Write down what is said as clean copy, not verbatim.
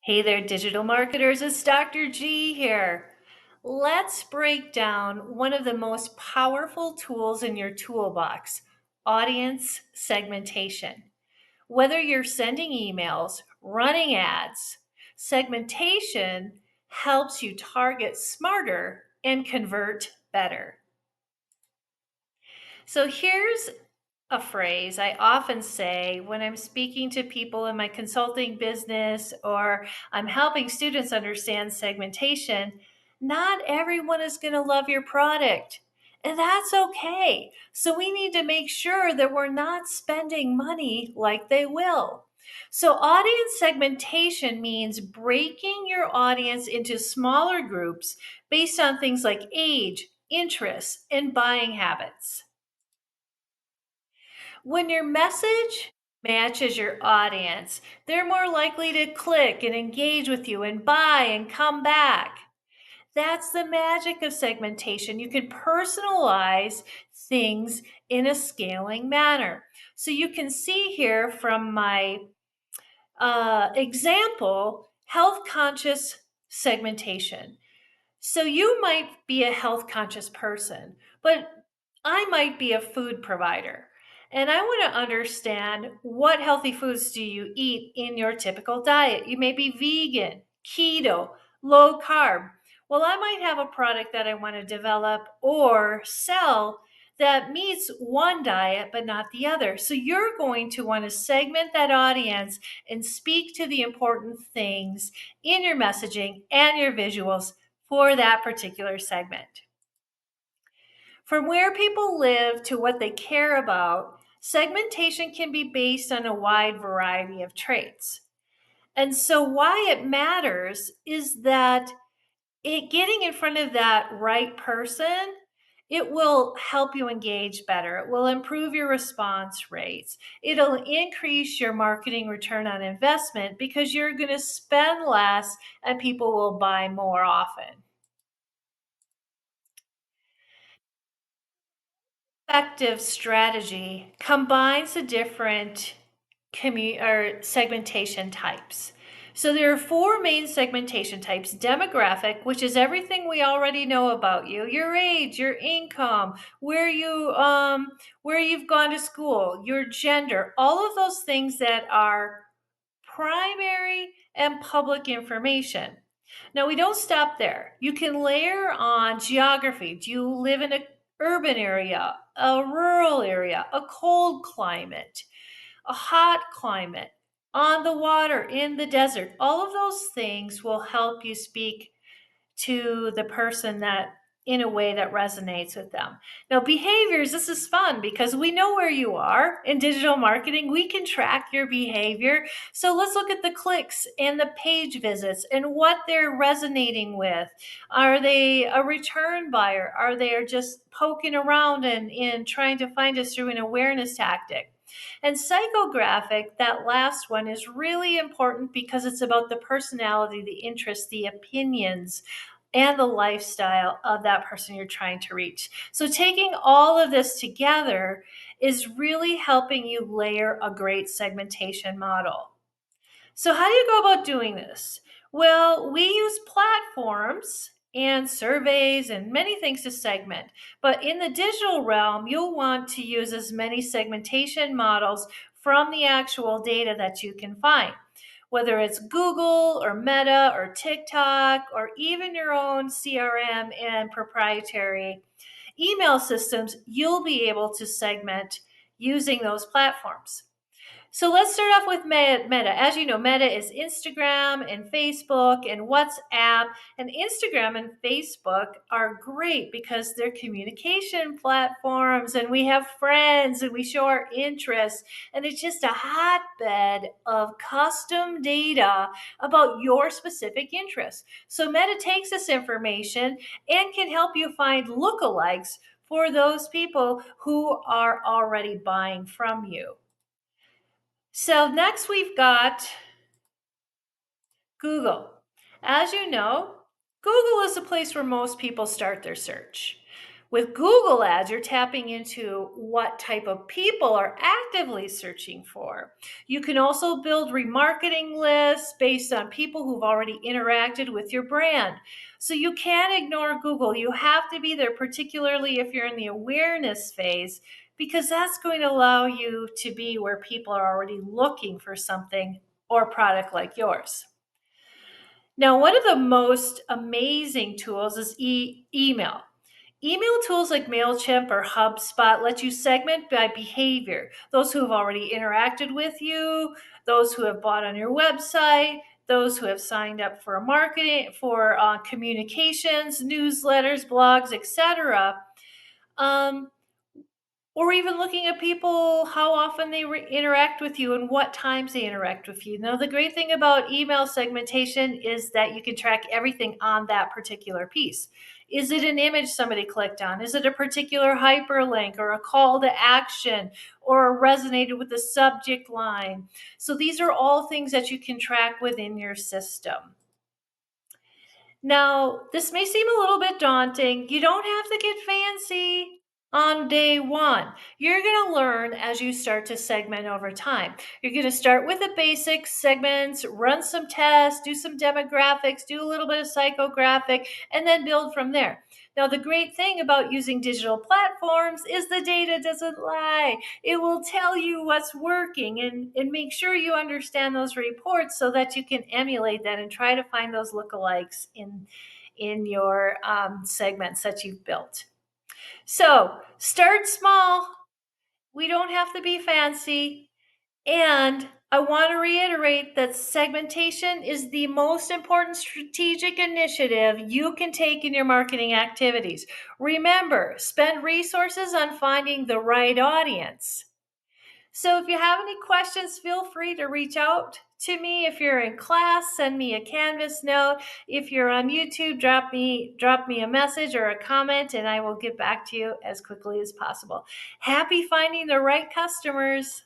Hey there, digital marketers. It's Dr. G here. Let's break down one of the most powerful tools in your toolbox, audience segmentation. Whether you're sending emails, running ads, segmentation helps you target smarter and convert better. So here's a phrase I often say when I'm speaking to people in my consulting business or I'm helping students understand segmentation. Not everyone is going to love your product, and that's okay. So we need to make sure that we're not spending money like they will. So, audience segmentation means breaking your audience into smaller groups based on things like age, interests, and buying habits. When your message matches your audience, they're more likely to click and engage with you and buy and come back. That's the magic of segmentation. You can personalize things in a scaling manner. So you can see here from my example, health conscious segmentation. So you might be a health conscious person, but I might be a food provider. And I want to understand, what healthy foods do you eat in your typical diet? You may be vegan, keto, low carb. Well, I might have a product that I want to develop or sell that meets one diet but not the other. So you're going to want to segment that audience and speak to the important things in your messaging and your visuals for that particular segment. From where people live to what they care about, segmentation can be based on a wide variety of traits. And so, why it matters is that getting in front of that right person, it will help you engage better. It will improve your response rates. It'll increase your marketing return on investment because you're going to spend less and people will buy more often. Effective strategy combines the different or segmentation types. So there are four main segmentation types: demographic, which is everything we already know about you, your age, your income, where you've gone to school, your gender, all of those things that are primary and public information. Now, we don't stop there. You can layer on geography. Do you live in an urban area, a rural area, a cold climate, a hot climate, on the water, in the desert? All of those things will help you speak to the person that in a way that resonates with them. Now, behaviors, this is fun because we know where you are in digital marketing. We can track your behavior. So let's look at the clicks and the page visits and what they're resonating with. Are they a return buyer? Are they just poking around and trying to find us through an awareness tactic? And psychographic, that last one, is really important because it's about the personality, the interests, the opinions, and the lifestyle of that person you're trying to reach. So, taking all of this together is really helping you layer a great segmentation model. So, how do you go about doing this? Well, we use platforms and surveys and many things to segment. But in the digital realm, you'll want to use as many segmentation models from the actual data that you can find. Whether it's Google or Meta or TikTok or even your own CRM and proprietary email systems, you'll be able to segment using those platforms. So let's start off with Meta. As you know, Meta is Instagram and Facebook and WhatsApp. And Instagram and Facebook are great because they're communication platforms and we have friends and we show our interests. And it's just a hotbed of custom data about your specific interests. So Meta takes this information and can help you find lookalikes for those people who are already buying from you. So next we've got Google. As you know, Google is the place where most people start their search. With Google Ads, you're tapping into what type of people are actively searching for. You can also build remarketing lists based on people who've already interacted with your brand. So you can't ignore Google. You have to be there, particularly if you're in the awareness phase, because that's going to allow you to be where people are already looking for something or product like yours. Now, one of the most amazing tools is email. Email tools like MailChimp or HubSpot let you segment by behavior. Those who have already interacted with you, those who have bought on your website, those who have signed up for marketing, for communications, newsletters, blogs, etc. Um, or even looking at people, how often they interact with you and what times they interact with you. Now, the great thing about email segmentation is that you can track everything on that particular piece. Is it an image somebody clicked on? Is it a particular hyperlink or a call to action or resonated with the subject line? So these are all things that you can track within your system. Now, this may seem a little bit daunting. You don't have to get fancy on day one. You're going to learn as you start to segment over time. You're going to start with the basic segments, run some tests, do some demographics, do a little bit of psychographic, and then build from there. Now, the great thing about using digital platforms is the data doesn't lie. It will tell you what's working and make sure you understand those reports so that you can emulate that and try to find those lookalikes in your segments that you've built. So start small. We don't have to be fancy. And I want to reiterate that segmentation is the most important strategic initiative you can take in your marketing activities. Remember, spend resources on finding the right audience. So if you have any questions, feel free to reach out to me. If you're in class, send me a Canvas note. If you're on YouTube, drop me a message or a comment and I will get back to you as quickly as possible. Happy finding the right customers.